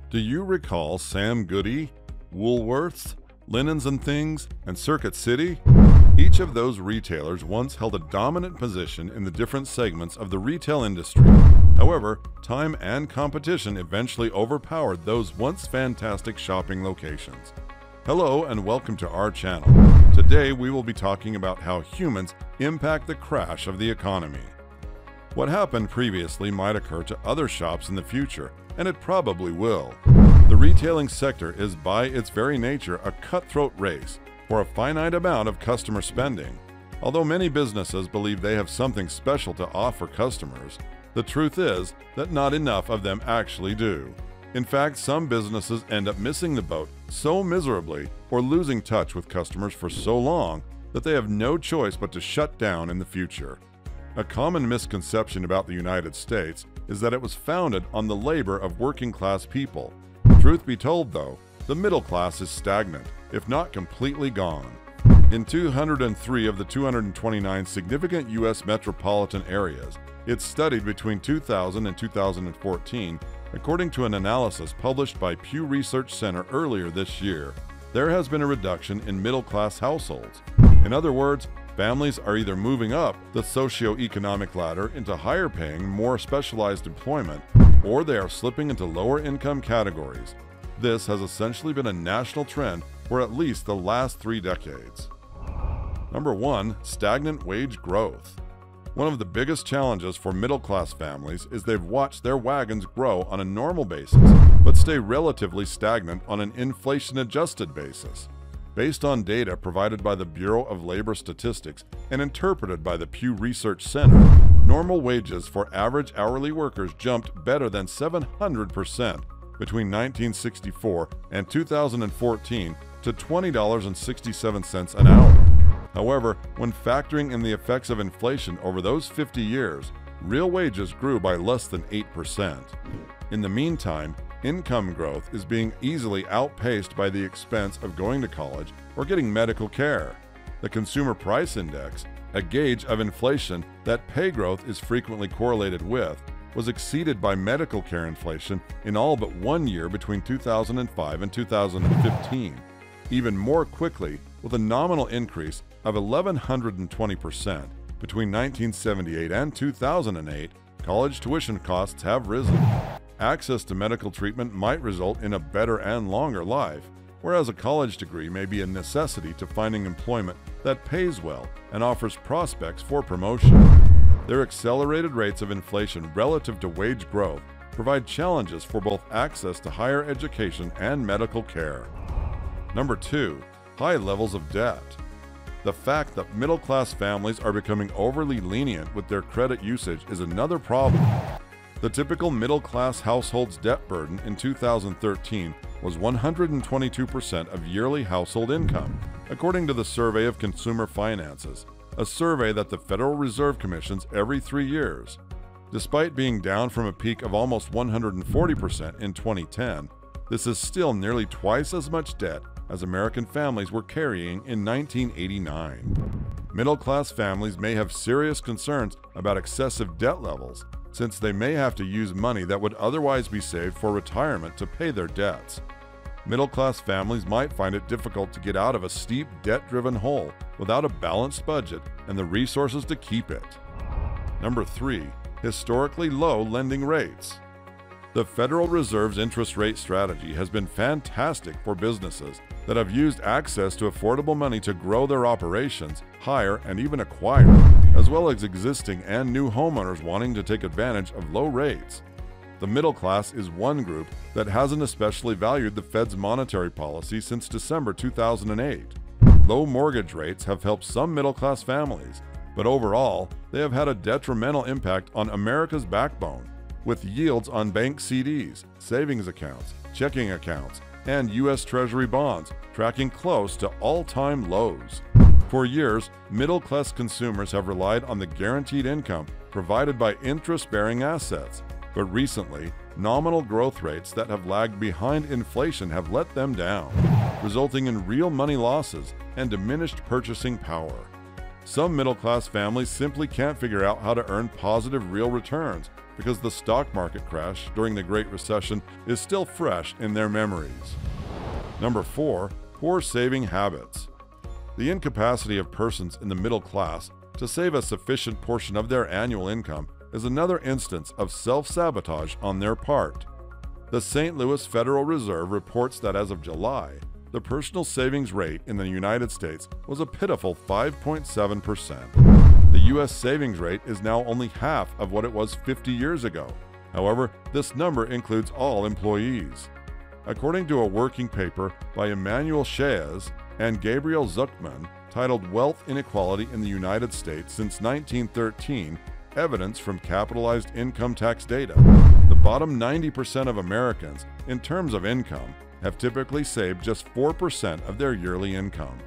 Do you recall Sam Goody, Woolworths, Linens and Things, and Circuit City? Each of those retailers once held a dominant position in the different segments of the retail industry. However, time and competition eventually overpowered those once fantastic shopping locations. Hello and welcome to our channel. Today we will be talking about how humans impact the crash of the economy. What happened previously might occur to other shops in the future, and it probably will. The retailing sector is by its very nature a cutthroat race for a finite amount of customer spending. Although many businesses believe they have something special to offer customers, the truth is that not enough of them actually do. In fact, some businesses end up missing the boat so miserably or losing touch with customers for so long that they have no choice but to shut down in the future. A common misconception about the United States is that it was founded on the labor of working-class people. Truth be told, though, the middle class is stagnant, if not completely gone. In 203 of the 229 significant U.S. metropolitan areas, it's studied between 2000 and 2014, according to an analysis published by Pew Research Center earlier this year, there has been a reduction in middle-class households. In other words, families are either moving up the socioeconomic ladder into higher-paying, more specialized employment, or they are slipping into lower-income categories. This has essentially been a national trend for at least the last 3 decades. Number 1. Stagnant wage growth. One of the biggest challenges for middle-class families is they've watched their wagons grow on a normal basis, but stay relatively stagnant on an inflation-adjusted basis. Based on data provided by the Bureau of Labor Statistics and interpreted by the Pew Research Center, normal wages for average hourly workers jumped better than 700% between 1964 and 2014 to $20.67 an hour. However, when factoring in the effects of inflation over those 50 years, real wages grew by less than 8%. In the meantime, income growth is being easily outpaced by the expense of going to college or getting medical care. The Consumer Price Index, a gauge of inflation that pay growth is frequently correlated with, was exceeded by medical care inflation in all but 1 year between 2005 and 2015, even more quickly with a nominal increase of 1,120%. Between 1978 and 2008, college tuition costs have risen. Access to medical treatment might result in a better and longer life, whereas a college degree may be a necessity to finding employment that pays well and offers prospects for promotion. Their accelerated rates of inflation relative to wage growth provide challenges for both access to higher education and medical care. Number 2. High levels of debt. The fact that middle-class families are becoming overly lenient with their credit usage is another problem. The typical middle-class household's debt burden in 2013 was 122% of yearly household income, according to the Survey of Consumer Finances, a survey that the Federal Reserve commissions every 3 years. Despite being down from a peak of almost 140% in 2010, this is still nearly twice as much debt as American families were carrying in 1989. Middle-class families may have serious concerns about excessive debt levels, since they may have to use money that would otherwise be saved for retirement to pay their debts. Middle-class families might find it difficult to get out of a steep, debt-driven hole without a balanced budget and the resources to keep it. Number 3. Historically low lending rates. The Federal Reserve's interest rate strategy has been fantastic for businesses that have used access to affordable money to grow their operations, hire, and even acquire, as well as existing and new homeowners wanting to take advantage of low rates. The middle class is one group that hasn't especially valued the Fed's monetary policy since December 2008. Low mortgage rates have helped some middle-class families, but overall, they have had a detrimental impact on America's backbone, with yields on bank CDs, savings accounts, checking accounts, and U.S. Treasury bonds tracking close to all-time lows. For years, middle-class consumers have relied on the guaranteed income provided by interest-bearing assets, but recently, nominal growth rates that have lagged behind inflation have let them down, resulting in real money losses and diminished purchasing power. Some middle-class families simply can't figure out how to earn positive real returns because the stock market crash during the Great Recession is still fresh in their memories. Number 4. Poor saving habits. The incapacity of persons in the middle class to save a sufficient portion of their annual income is another instance of self-sabotage on their part. The St. Louis Federal Reserve reports that as of July, the personal savings rate in the United States was a pitiful 5.7%. The U.S. savings rate is now only half of what it was 50 years ago. However, this number includes all employees. According to a working paper by Emmanuel Shaez and Gabriel Zuckman titled Wealth Inequality in the United States Since 1913, Evidence from Capitalized Income Tax Data, the bottom 90% of Americans, in terms of income, have typically saved just 4% of their yearly income.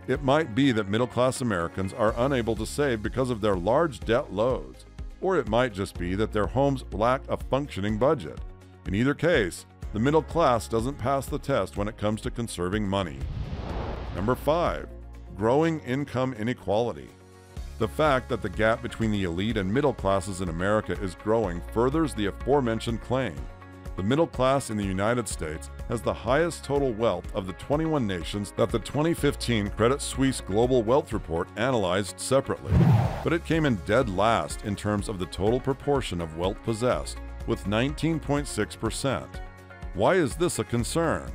It might be that middle-class Americans are unable to save because of their large debt loads, or it might just be that their homes lack a functioning budget. In either case, the middle class doesn't pass the test when it comes to conserving money. Number 5. Growing income inequality. The fact that the gap between the elite and middle classes in America is growing furthers the aforementioned claim. The middle class in the United States has the highest total wealth of the 21 nations that the 2015 Credit Suisse Global Wealth Report analyzed separately, but it came in dead last in terms of the total proportion of wealth possessed, with 19.6%. Why is this a concern?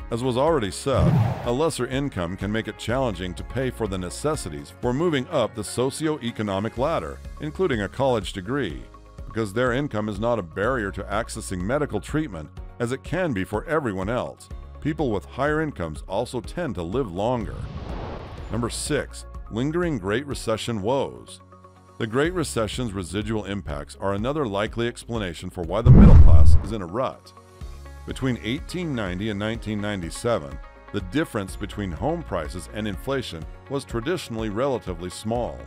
As was already said, a lesser income can make it challenging to pay for the necessities for moving up the socio-economic ladder, including a college degree, because their income is not a barrier to accessing medical treatment as it can be for everyone else. People with higher incomes also tend to live longer. Number 6. Lingering Great Recession woes. The Great Recession's residual impacts are another likely explanation for why the middle class is in a rut. Between 1890 and 1997, the difference between home prices and inflation was traditionally relatively small.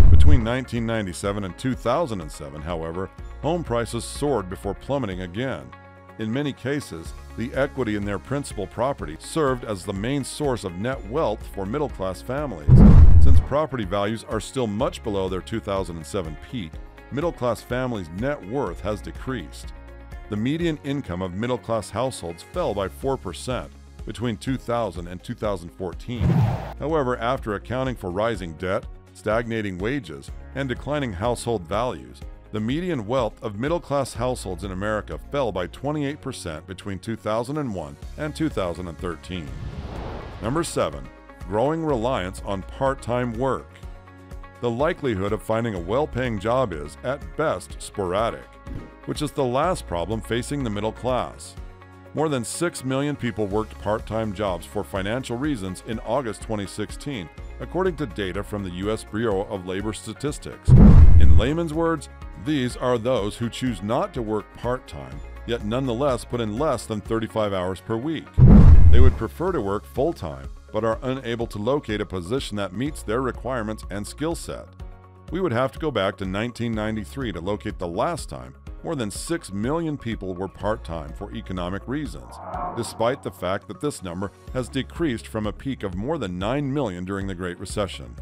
Between 1997 and 2007, however, home prices soared before plummeting again. In many cases, the equity in their principal property served as the main source of net wealth for middle-class families. Since property values are still much below their 2007 peak, middle-class families' net worth has decreased. The median income of middle-class households fell by 4% between 2000 and 2014. However, after accounting for rising debt, stagnating wages, and declining household values, the median wealth of middle-class households in America fell by 28% between 2001 and 2013. Number 7. Growing reliance on part-time work. The likelihood of finding a well-paying job is, at best, sporadic, which is the last problem facing the middle class. More than 6 million people worked part-time jobs for financial reasons in August 2016, according to data from the U.S. Bureau of Labor Statistics. In layman's words, these are those who choose not to work part-time, yet nonetheless put in less than 35 hours per week. They would prefer to work full-time, but are unable to locate a position that meets their requirements and skill set. We would have to go back to 1993 to locate the last time more than 6 million people were part-time for economic reasons, despite the fact that this number has decreased from a peak of more than 9 million during the Great Recession.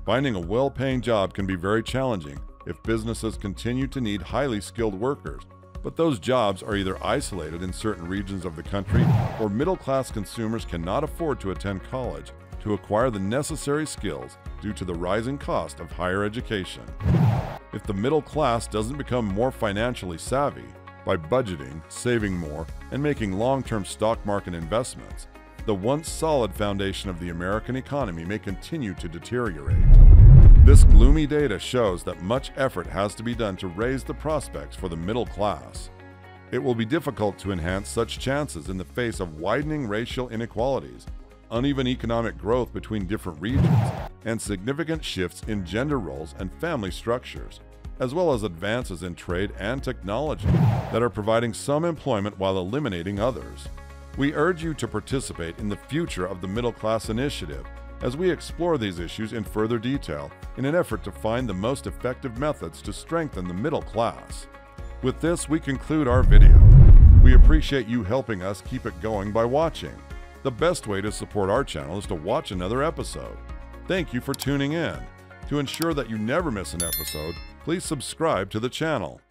Finding a well-paying job can be very challenging if businesses continue to need highly skilled workers, but those jobs are either isolated in certain regions of the country or middle-class consumers cannot afford to attend college to acquire the necessary skills due to the rising cost of higher education. If the middle class doesn't become more financially savvy by budgeting, saving more, and making long-term stock market investments, the once solid foundation of the American economy may continue to deteriorate. This gloomy data shows that much effort has to be done to raise the prospects for the middle class. It will be difficult to enhance such chances in the face of widening racial inequalities, uneven economic growth between different regions, and significant shifts in gender roles and family structures, as well as advances in trade and technology that are providing some employment while eliminating others. We urge you to participate in the Future of the Middle Class initiative as we explore these issues in further detail in an effort to find the most effective methods to strengthen the middle class. With this, we conclude our video. We appreciate you helping us keep it going by watching. The best way to support our channel is to watch another episode. Thank you for tuning in. To ensure that you never miss an episode, please subscribe to the channel.